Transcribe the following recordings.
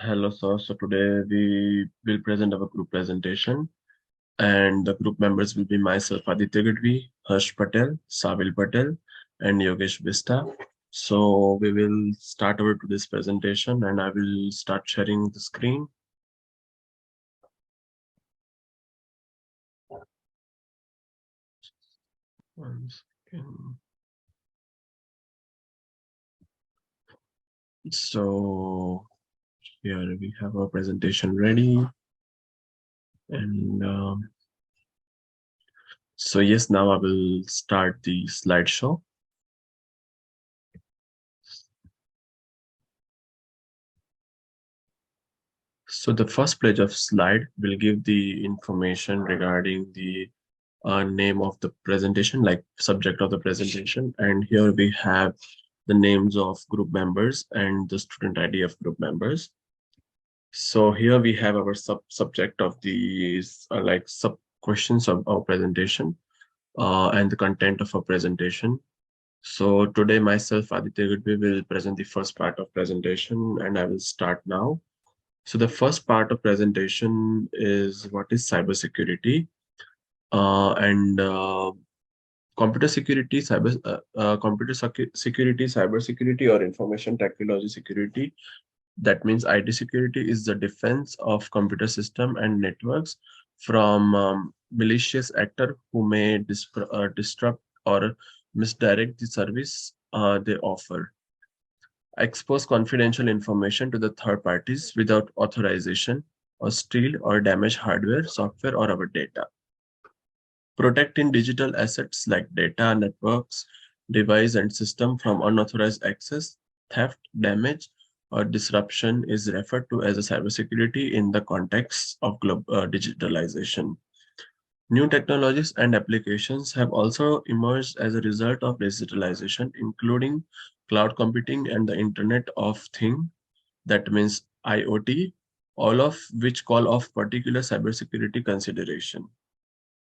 Hello, sir. So today we will present our group presentation, and the group members will be myself, Aditya Gadvi, Harsh Patel, Savil Patel, and Yogesh Vista. So we will start our today's presentation, and I will start sharing the screen. One second. So here we have our presentation ready, and so yes, now I will start the slideshow. So the first page of slide will give the information regarding the name of the presentation, like subject of the presentation. And here we have the names of group members and the student ID of group members. So here we have our subject of these like sub questions of our presentation and the content of our presentation. So today myself, Aditya Gadvi, will present the first part of presentation, and I will start now. So the first part of presentation is what is cybersecurity, and computer security, security, cyber security, or information technology security. That means IT security is the defense of computer system and networks from malicious actor who may disrupt or misdirect the service they offer, expose confidential information to the third parties without authorization, or steal or damage hardware, software, or our data. Protecting digital assets like data, networks, device, and system from unauthorized access, theft, damage, or disruption is referred to as a cybersecurity in the context of digitalization. New technologies and applications have also emerged as a result of digitalization, including cloud computing and the Internet of Things, that means IoT, all of which call off particular cybersecurity consideration.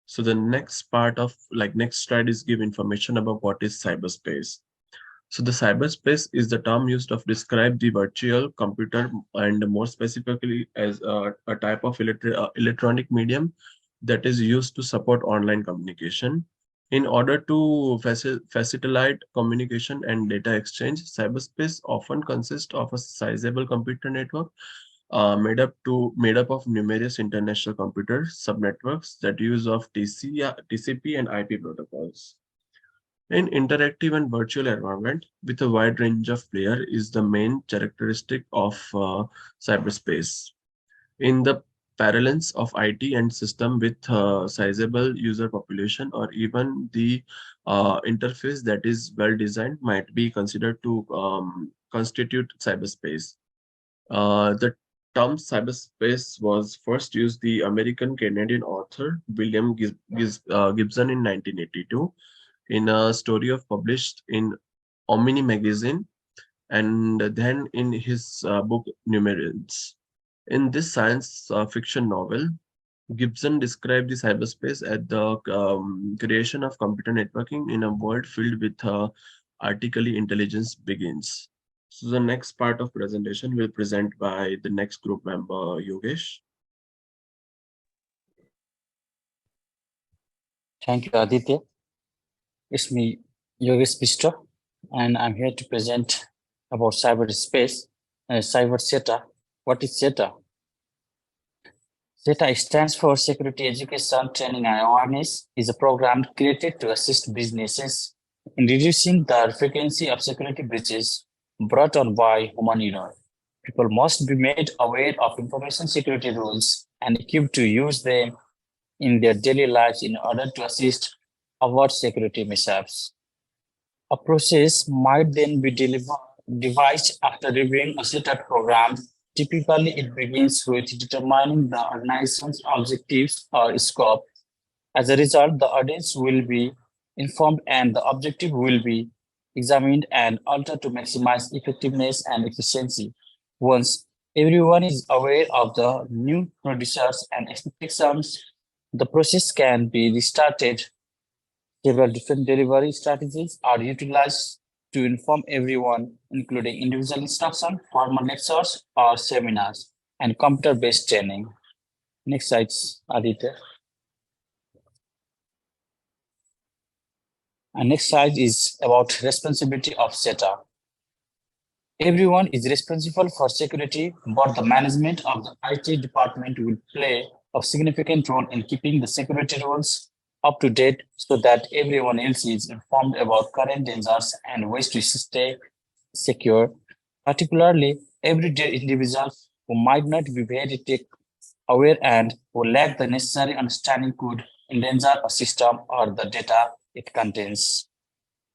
So the next part of next slide is give information about what is cyberspace. So the cyberspace is the term used to describe the virtual computer, and more specifically as a type of electronic medium that is used to support online communication. In order to facilitate communication and data exchange, cyberspace often consists of a sizable computer network made up of numerous international computer subnetworks that use of TCP and IP protocols. An interactive and virtual environment with a wide range of players is the main characteristic of cyberspace. In the parallels of IT and system with sizable user population, or even the interface that is well designed, might be considered to constitute cyberspace. The term cyberspace was first used the American-Canadian author William Gibson in 1982 in a story of published in Omni magazine, and then in his book Numerals. In this science fiction novel, Gibson described the cyberspace as the creation of computer networking in a world filled with artificial intelligence begins. So the next part of presentation will present by the next group member, Yogesh. Thank you, Aditya. It's me, Yogesh Vista, and I'm here to present about cyberspace and cyber CETA. What is CETA? CETA stands for Security Education Training and Awareness, is a program created to assist businesses in reducing the frequency of security breaches brought on by human error. People must be made aware of information security rules and equipped to use them in their daily lives in order to assist avoid security mishaps. A process might then be devised after reviewing a set of programs. Typically, it begins with determining the organization's objectives or scope. As a result, the audience will be informed and the objective will be examined and altered to maximize effectiveness and efficiency. Once everyone is aware of the new producers and expectations, the process can be restarted. Several different delivery strategies are utilized to inform everyone, including individual instruction, formal lectures or seminars, and computer-based training. Next slide, Aditya. And next slide is about responsibility of setup. Everyone is responsible for security, but the management of the IT department will play a significant role in keeping the security rules up to date so that everyone else is informed about current dangers and ways to stay secure. Particularly, everyday individuals who might not be very tech aware and who lack the necessary understanding could endanger a system or the data it contains.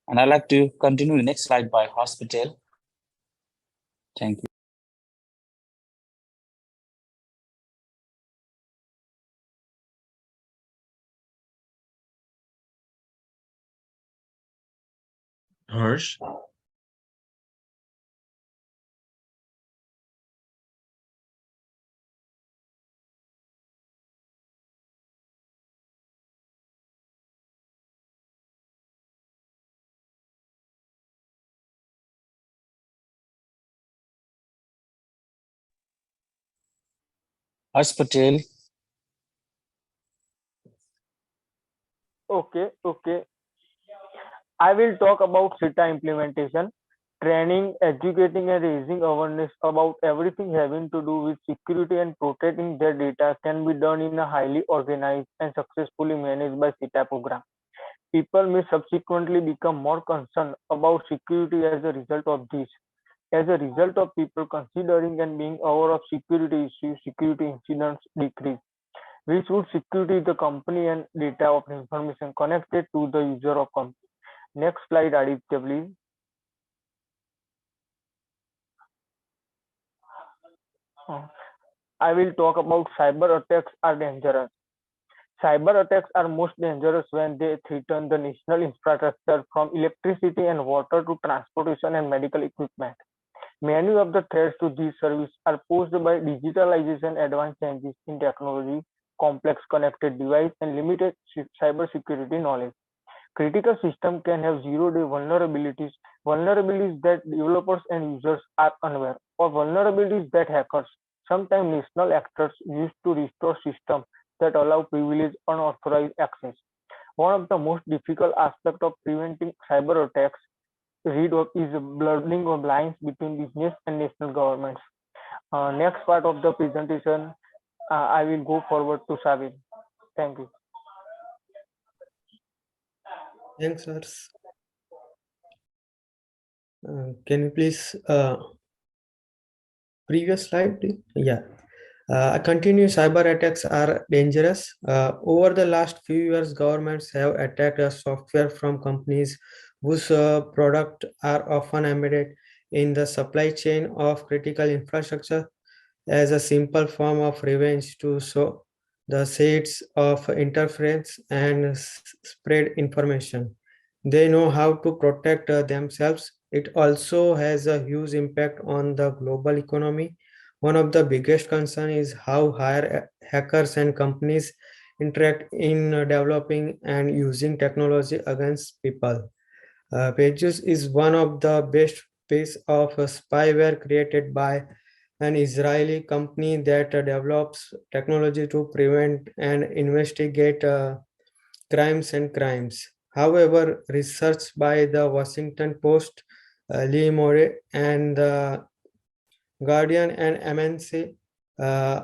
And I'd like to continue the next slide by hospital. Thank you. Harsh. Harsh Patel. Okay. I will talk about CETA implementation, training, educating, and raising awareness about everything having to do with security and protecting their data can be done in a highly organized and successfully managed by CETA program. People may subsequently become more concerned about security as a result of this. As a result of people considering and being aware of security issues, security incidents decrease. Which would security the company and data of information connected to the user of company. Next slide, Aditya, please. I will talk about cyber attacks are dangerous. Cyber attacks are most dangerous when they threaten the national infrastructure from electricity and water to transportation and medical equipment. Many of the threats to these services are posed by digitalization, advanced changes in technology, complex connected devices, and limited cybersecurity knowledge. Critical systems can have zero-day vulnerabilities that developers and users are unaware, or vulnerabilities that hackers, sometimes national actors, use to restore systems that allow privileged unauthorized access. One of the most difficult aspects of preventing cyber attacks is blurring of lines between business and national governments. Next part of the presentation, I will go forward to Sabir. Thank you. Thanks, sir. Can you please previous slide, please? Yeah. Continue cyber attacks are dangerous. Over the last few years, governments have attacked software from companies whose products are often embedded in the supply chain of critical infrastructure as a simple form of revenge to sow the seeds of interference and spread information. They know how to protect themselves. It also has a huge impact on the global economy. One of the biggest concerns is how hackers and companies interact in developing and using technology against people. Pages is one of the best piece of spyware created by an Israeli company that develops technology to prevent and investigate crimes. However, research by the Washington Post, Lee More, and the Guardian and MNC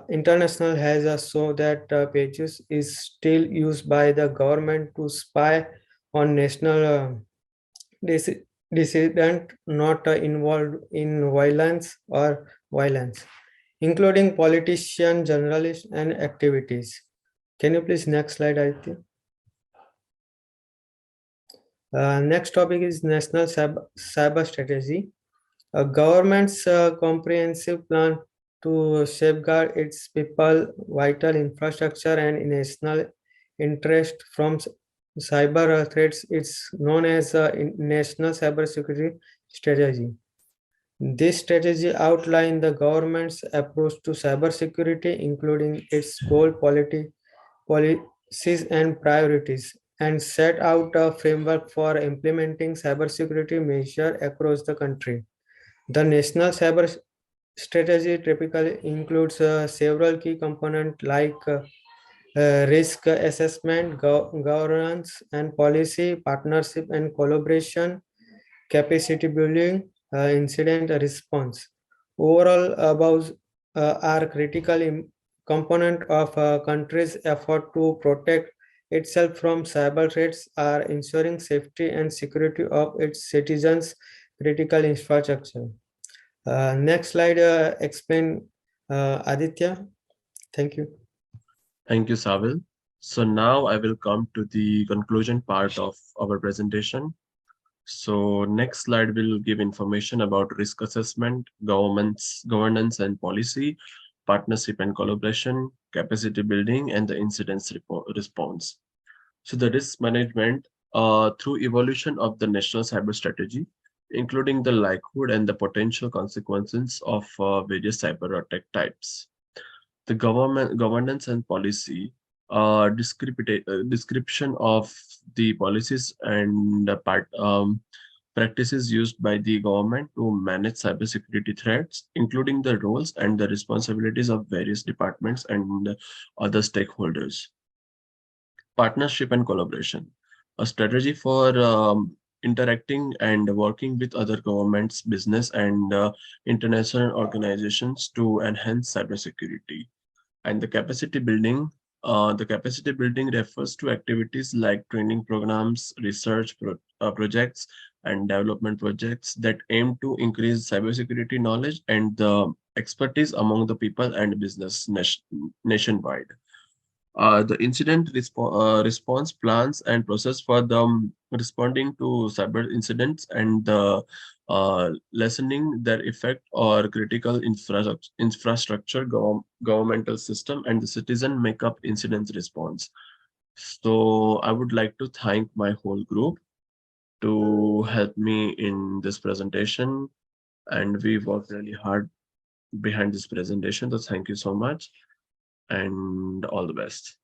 International has shown that Pages is still used by the government to spy on national dissident not involved in violence, including politicians, journalists, and activities. Can you please next slide, Aditya? Next topic is National Cyber Strategy. A government's comprehensive plan to safeguard its people, vital infrastructure, and national interest from cyber threats is known as National Cybersecurity Strategy. This strategy outlines the government's approach to cybersecurity, including its goal, policies, and priorities. and set out a framework for implementing cybersecurity measures across the country. The national cyber strategy typically includes several key components like risk assessment, governance and policy, partnership and collaboration, capacity building, incident response. Overall, above are critical component of a country's effort to protect itself from cyber threats are ensuring safety and security of its citizens' critical infrastructure. Next slide explain Aditya. Thank you. Thank you, Savil. So now I will come to the conclusion part of our presentation. So next slide will give information about risk assessment, governance and policy, partnership and collaboration, capacity building, and the incidents response. So the risk management through evolution of the national cyber strategy, including the likelihood and the potential consequences of various cyber attack types. The governance and policy description of the policies and practices used by the government to manage cybersecurity threats, including the roles and the responsibilities of various departments and other stakeholders. Partnership and collaboration, a strategy for interacting and working with other governments, business, and international organizations to enhance cybersecurity. And the capacity building refers to activities like training programs, research projects, and development projects that aim to increase cybersecurity knowledge and the expertise among the people and business nationwide. The response plans and process for the responding to cyber incidents and the lessening their effect or critical infrastructure, governmental system, and the citizen make up incident response. So I would like to thank my whole group to help me in this presentation, and we worked really hard behind this presentation. So thank you so much and all the best.